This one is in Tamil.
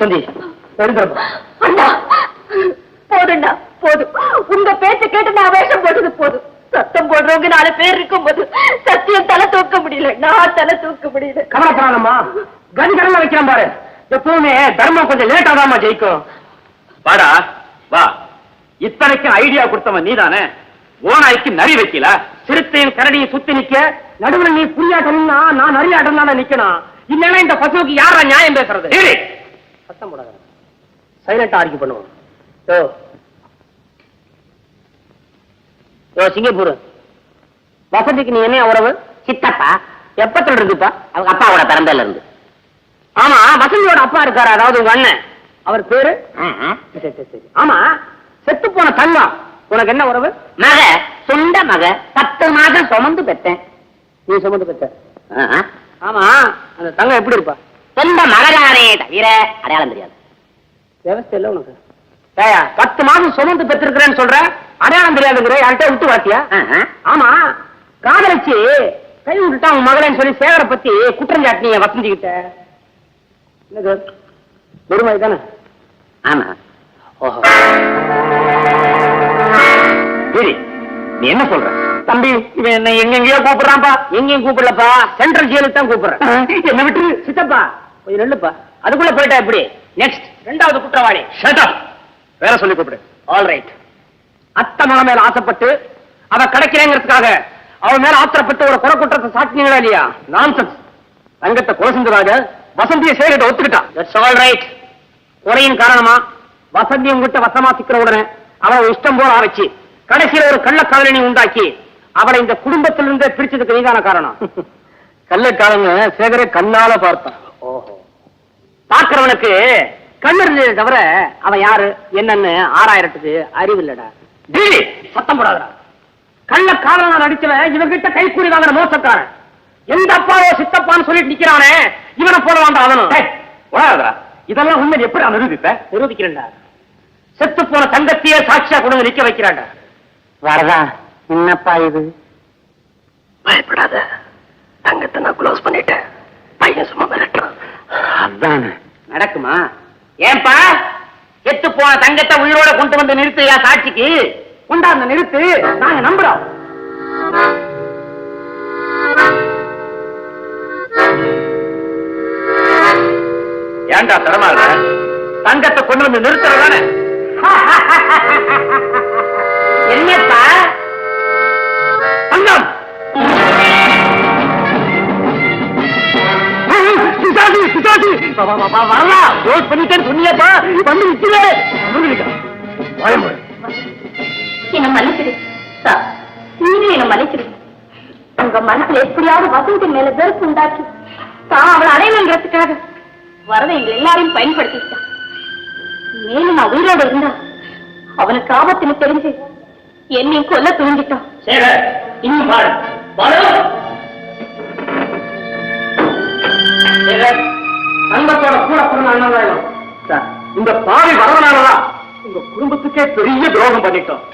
வசந்தி அண்ணா போதுண்டா போதும். உங்க பேச்ச கேட்டு நான் வேஷம் போட்டது போதும். சத்தம் போடுறவங்க 4 பேர் இருக்கும் போது சத்தியம் தலை தூக்க முடியல. நான் தலை தூக்க முடியல. கவலைப்படாதம்மா, கண்கடல வைக்கிறேன் பாரு. எப்பவுமே தர்மம் கொஞ்சம் லேட்டா தான்மா ஜெயிக்கும். வாடா வா. இத்தனைக்கும் ஐடியா கொடுத்தவன் நீதானே. ஓனாய்க்கு நரி வைக்கல, சிறுத்தையின் கரடியை சுத்தி நிக்க நடுவில் நீ புரியாட்டம்னா நான் நரியாட்டம் தானே நிக்கணும். இல்லைன்னா இந்த பசுவுக்கு யாரா நியாயம் பேசுறது? சத்தம் போடாத, சைலண்டா ஆர்கியூ பண்ணுவோம். சிங்கப்பூர் வசதிக்கு நீ என்ன உறவு? சித்தப்பா. எப்பத்துல இருக்குப்பா? அவங்க அப்பாவோட பிறந்தல இருந்து. ஆமா, வசந்தியோட அப்பா இருக்காரு, அதாவது உங்க அண்ணன். அவர் பேரு? ஆமா, செத்து போன தங்கம் உனக்கு என்ன உறவு? மக, சொந்த மக. 10 மாதம் சுமந்து பெற்றேன். நீ சுமந்து பெற்ற? ஆமா, அந்த தங்கம் எப்படி இருப்பா? சொந்த மகதானே தவிர அடையாளம் தெரியாது. விவசாய இல்ல உனக்கு? 10 மாதம் சுமந்து பெற்றிருக்கிறேன்னு சொல்ற, அடையாளம் தெரியாதுங்கிற யார்கிட்ட விட்டு வாத்தியா? ஆமா, காதலிச்சு கை விட்டுட்டா உன் மகளேன்னு சொல்லி சேகரை பத்தி குற்றம் சாட்டினீங்க வசந்திக்கிட்ட. என்னது பெருமாய் தானே? ஆமா. ஓஹோ, சரி, நீ என்ன சொல்ற? தம்பி, இவன் என்ன எங்கெங்கயோ கூப்பிடுறான்பா. எங்கேயும் கூப்பிடலப்பா, சென்ட்ரல் ஜெயிலுக்கு தான் கூப்பிடுறேன். என்ன விட்டு சித்தப்பா கொஞ்சம் நெல்லுப்பா. அதுக்குள்ள போயிட்டா எப்படி? நெக்ஸ்ட் 2வது குற்றவாளி. Shut up. வேற சொல்லி கூப்பிடு. All right. அத்தை மகன் மேல ஆசைப்பட்டு அவ கிடைக்கிறேங்கிறதுக்காக அவன் மேல ஆத்திரப்பட்டு ஒரு கொலை குற்றத்தை சாட்டினீங்களா இல்லையா? நான்சென்ஸ். தங்கத்தை கொலை செஞ்சதாக வசந்தியை சேரிட்ட ஒத்துக்கிட்டான். That's all right. கொலையின் காரணமா வசந்தி உங்ககிட்ட வசமா சிக்கிற உடனே அவளை இஷ்டம் போல ஆரம்பிச்சு கடைசியில ஒரு கள்ளக்காதலனை உண்டாக்கி அவளை இந்த குடும்பத்திலிருந்தே பிரிச்சதுக்கு நீதான காரணம். கள்ளக்காரங்க சேகரை கண்ணால பார்த்தான். ஓஹோ, பார்க்கிறவனுக்கு கண்ணு இருந்ததை தவிர அவன் யாரு என்னன்னு ஆராயறதுக்கு அறிவு இல்லடா. சத்தம் போடாதடா. கள்ளக்காரனா நடிச்சவன் இவங்கிட்ட கைக்கூலி வாங்குற மோசக்காரன். எந்த அப்பாவோ சித்தப்பான்னு சொல்லிட்டு நிக்கிறானே, இவனை போல வேண்டாம் அவனும். இதெல்லாம் உண்மை எப்படி நிரூபிப்ப? நிரூபிக்கிறேன்டா. செத்து போன தங்கத்தையே சாட்சியா கொண்டு நிக்க வைக்கிறான்டா. வரதா, என்னப்பா இது? பயப்படாத, தங்கத்தை நான் க்ளோஸ் பண்ணிட்டேன். பையன் சும்மா மிரட்டுறான். அதான் நடக்குமா? ஏன்பா, செத்து போன தங்கத்தை உயிரோட கொண்டு வந்து நிறுத்தியா சாட்சிக்கு? கொண்டாந்த நிறுத்து, நாங்க நம்புறோம். ஏண்டா தரமாற? தங்கத்தை கொண்டு வந்து நிறுத்துறதானே? என்னப்பா தங்கம்? வரலாம் ரோட் பண்ணிட்டேன்னு சொன்னியப்பா, வந்து நிக்கிறே. என்ன மன்னிச்சிரு சார், நீங்க என்ன மன்னிச்சிரு. உங்க மனசுல எப்படியாவது வசந்தி மேல வெறுப்பு உண்டாக்கி தான் அவளை அடையணுங்கிறதுக்காக வரதை எங்க எல்லாரையும் பயன்படுத்திட்டான். மேலும் நான் உயிரோடு இருந்தா அவனுக்கு ஆபத்துன்னு தெரிஞ்சு என்னையும் கொல்ல துணிஞ்சிட்டான். இன்னும் தங்கத்தோட கூட பிறந்த அண்ணன் சார், இந்த பாவி வரவனாலதான் உங்க குடும்பத்துக்கே பெரிய துரோகம் பண்ணிட்டோம்.